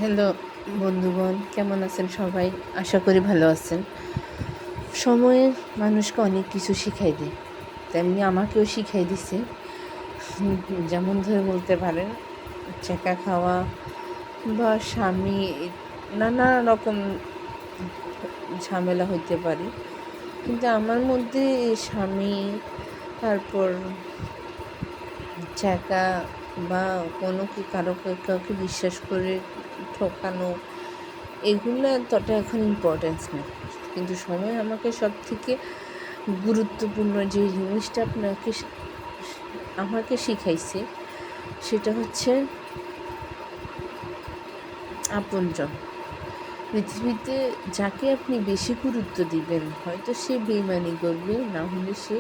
Hello বন্ধুগণ, কেমন আছেন সবাই? আশা করি ভালো আছেন। সময়ে মানুষকে অনেক কিছু শিখাই দেয়, তেমনি আমাকেও শিখাই দিছে। যেমন ধরে বলতে পারেন, চেকা খাওয়া বা স্বামী, নানা রকম ঝামেলা হইতে পারে, কিন্তু আমার মধ্যে স্বামী, তারপর চেকা বা কোনো কাউকে বিশ্বাস করে ঠকানো, এগুলো এতটা এখন ইম্পর্টেন্স না। কিন্তু সময় আমাকে সব থেকে গুরুত্বপূর্ণ যে জিনিসটা আমাকে শিখাইছে, সেটা হচ্ছে আপনজন। পৃথিবীতে যাকে আপনি বেশি গুরুত্ব দিবেন, হয়তো সে বেইমানি করবে, না হলে সে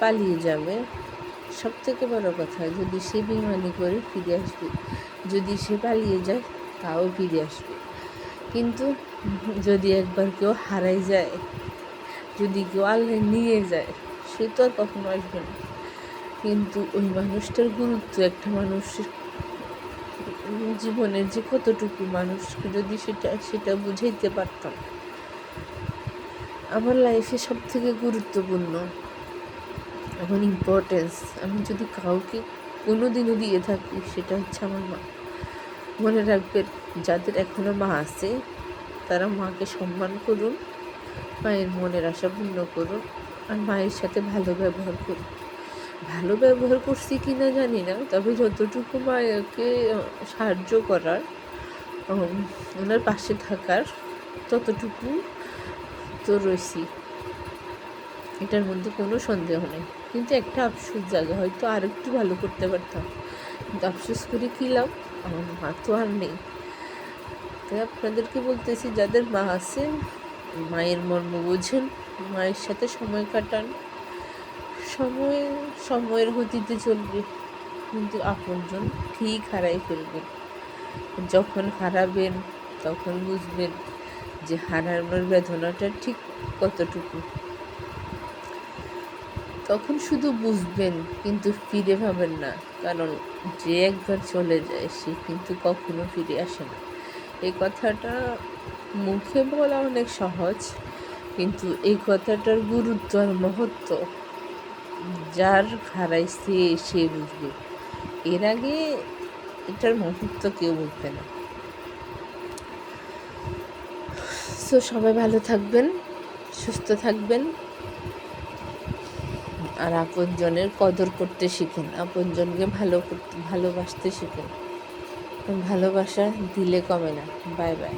পালিয়ে যাবে। সব থেকে বড় কথা, যদি সে বেইমানি করে ফিরে আসবে, যদি সে পালিয়ে যায় তাও ফিরে আসবে। কিন্তু যদি একবার কেউ হারাই যায়, যদি কেউ আল্লাহ নিয়ে যায়, সে তো আর কখনো আসবে না। কিন্তু ওই মানুষটার গুরুত্ব একটা মানুষের জীবনের যে কতটুকু, মানুষকে যদি সেটা বুঝাইতে পারতাম। আমার লাইফে সব থেকে গুরুত্বপূর্ণ এখন ইম্পর্টেন্স আমি যদি কাউকে কোনো দিনও দিয়ে থাকি, সেটা হচ্ছে আমার মা। মনে রাখবেন, যাদের এখনও মা আছে তারা মাকে সম্মান করুন, মায়ের মনের আশা পূর্ণ করুন, আর মায়ের সাথে ভালো ব্যবহার করুন। ভালো ব্যবহার করছি কি না জানি না, তবে যতটুকু মাকে সাহায্য করার, ওনার পাশে থাকার, ততটুকু তো রয়েছি, এটার মধ্যে কোনো সন্দেহ নেই। কিন্তু একটা আফসোস জায়গা, হয়তো আর একটু ভালো করতে পারতাম, কিন্তু আফসোস করে কী লাভ, আমার মা তো আর নেই। তাই আপনাদেরকে বলতেছি, যাদের মা আছে, মায়ের মর্ম বোঝেন, মায়ের সাথে সময় কাটান। সময়ের গতিতে চলবে, কিন্তু আপনজন ঠিক হারাই ফেলবেন। যখন হারাবেন তখন বুঝবেন যে হারানোর বেদনাটা ঠিক কতটুকু। তখন শুধু বুঝবেন, কিন্তু ফিরে পাবেন না, কারণ যে একবার চলে যায় সে কিন্তু কখনো ফিরে আসে না। এই কথাটা মুখে বলা অনেক সহজ, কিন্তু এই কথাটার গুরুত্ব আর মহত্ব যার হারাইছে সে বুঝবে। এর আগে এটার মহত্ব কেউ বুঝবে না। সো সবাই ভালো থাকবেন, সুস্থ থাকবেন, আর আপনজনের কদর করতে শিখুন, আপনজনকে ভালোবাসতে শিখুন। ভালোবাসা দিলে কমে না। Bye bye.